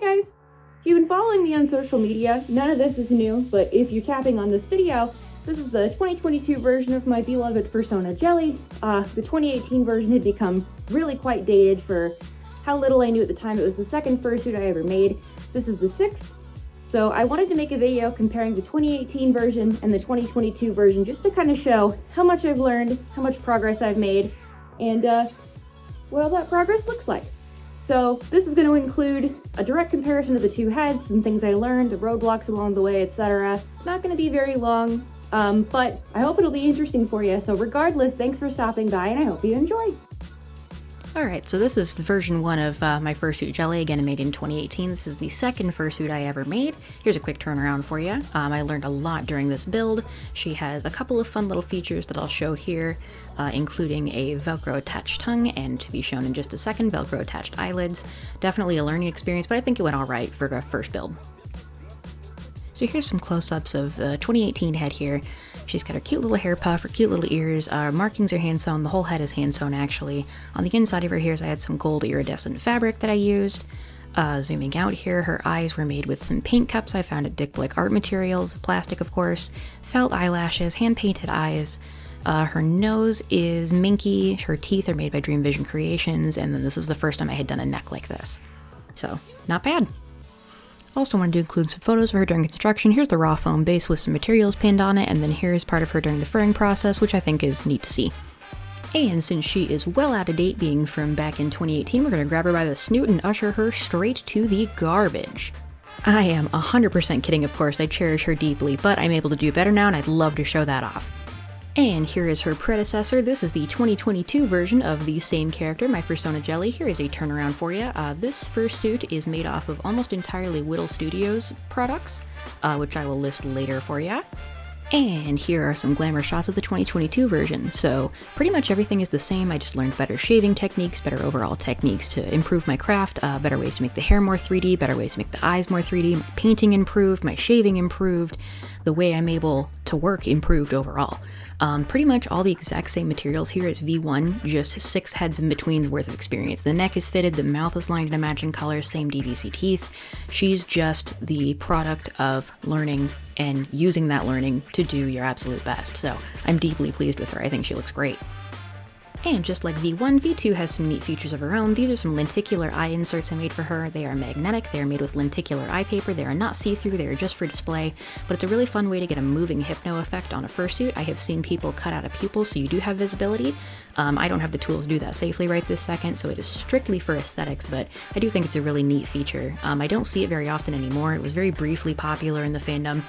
guys! If you've been following me on social media, none of this is new, but if you're tapping on this video, this is the 2022 version of my beloved Fursuit jelly. The 2018 version had become really quite dated for how little I knew at the time. It was the second fursuit I ever made. This is the sixth. So I wanted to make a video comparing the 2018 version and the 2022 version just to kind of show how much I've learned, how much progress I've made, and what all that progress looks like. So this is going to include a direct comparison of the two heads, some things I learned, the roadblocks along the way, etc. It's not going to be very long, but I hope it'll be interesting for you. So regardless, thanks for stopping by and I hope you enjoy. Alright, so this is the version 1 of my Fursuit jelly, again made in 2018. This is the second fursuit I ever made. Here's a quick turnaround for you. I learned a lot during this build. She has a couple of fun little features that I'll show here, including a Velcro attached tongue, and to be shown in just a second, Velcro attached eyelids. Definitely a learning experience, but I think it went alright for a first build. So here's some close-ups of the 2018 head here. She's got her cute little hair puff, her cute little ears, markings are hand-sewn, the whole head is hand-sewn actually. On the inside of her ears I had some gold iridescent fabric that I used. Zooming out here, her eyes were made with some paint cups I found at Dick Blick Art Materials, plastic of course, felt eyelashes, hand-painted eyes. Her nose is minky, her teeth are made by Dream Vision Creations, and then this was the first time I had done a neck like this. So, not bad. Also wanted to include some photos of her during construction. Here's the raw foam base with some materials pinned on it, and then here's part of her during the furring process, which I think is neat to see. And since she is well out of date, being from back in 2018, we're going to grab her by the snoot and usher her straight to the garbage. I am 100% kidding, of course, I cherish her deeply, but I'm able to do better now and I'd love to show that off. And here is her predecessor. This is the 2022 version of the same character, my Fursuit jelly. Here is a turnaround for you. This fursuit is made off of almost entirely Whittle Studios products, which I will list later for you. And here are some glamour shots of the 2022 version. So pretty much everything is the same. I just learned better shaving techniques, better overall techniques to improve my craft, better ways to make the hair more 3D, better ways to make the eyes more 3D, my painting improved, my shaving improved, the way I'm able to work improved overall. Pretty much all the exact same materials here as V1, just 6 heads in between's worth of experience. The neck is fitted, the mouth is lined in a matching color, same DVC teeth. She's just the product of learning and using that learning to do your absolute best. So I'm deeply pleased with her. I think she looks great. And just like V1, V2 has some neat features of her own. These are some lenticular eye inserts I made for her. They are magnetic, they are made with lenticular eye paper, they are not see-through, they are just for display, but it's a really fun way to get a moving hypno effect on a fursuit. I have seen people cut out a pupil so you do have visibility. I don't have the tools to do that safely right this second, so it is strictly for aesthetics, but I do think it's a really neat feature. I don't see it very often anymore. It was very briefly popular in the fandom.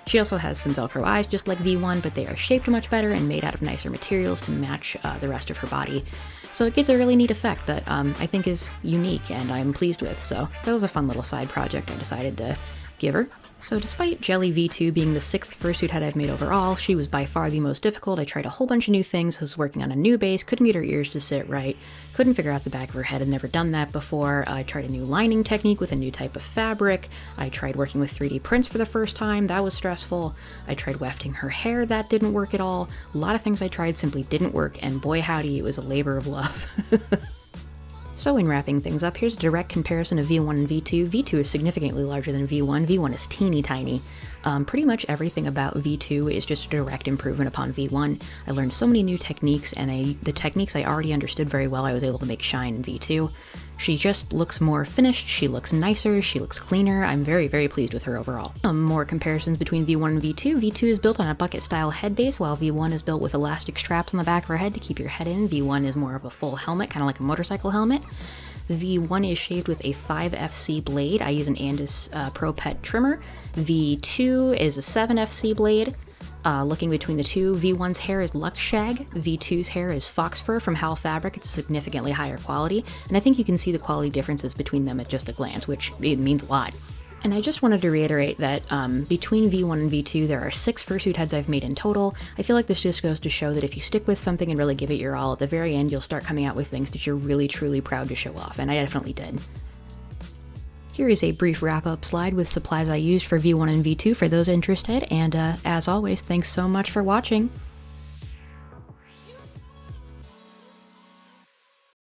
She also has some Velcro eyes just like V1, but they are shaped much better and made out of nicer materials to match the rest of her body. So it gives a really neat effect that I think is unique and I'm pleased with. So that was a fun little side project I decided to give her. So despite Jelly V2 being the 6th fursuit head I've made overall, she was by far the most difficult. I tried a whole bunch of new things, was working on a new base, couldn't get her ears to sit right, couldn't figure out the back of her head, had never done that before. I tried a new lining technique with a new type of fabric. I tried working with 3D prints for the first time, that was stressful. I tried wefting her hair, that didn't work at all. A lot of things I tried simply didn't work, and boy howdy, it was a labor of love. So in wrapping things up, here's a direct comparison of V1 and V2. V2 is significantly larger than V1. V1 is teeny tiny. Pretty much everything about V2 is just a direct improvement upon V1. I learned so many new techniques, and the techniques I already understood very well I was able to make shine in V2. She just looks more finished, she looks nicer, she looks cleaner. I'm very, very pleased with her overall. More comparisons between V1 and V2. V2 is built on a bucket-style head base, while V1 is built with elastic straps on the back of her head to keep your head in. V1 is more of a full helmet, kind of like a motorcycle helmet. V1 is shaved with a 5FC blade. I use an Andis Pro Pet trimmer. V2 is a 7FC blade. Looking between the two, V1's hair is Lux Shag, V2's hair is Fox Fur from Hal Fabric. It's significantly higher quality, and I think you can see the quality differences between them at just a glance, which it means a lot. And I just wanted to reiterate that between V1 and V2, there are 6 fursuit heads I've made in total. I feel like this just goes to show that if you stick with something and really give it your all, at the very end you'll start coming out with things that you're really truly proud to show off, and I definitely did. Here is a brief wrap-up slide with supplies I used for V1 and V2 for those interested, and as always, thanks so much for watching.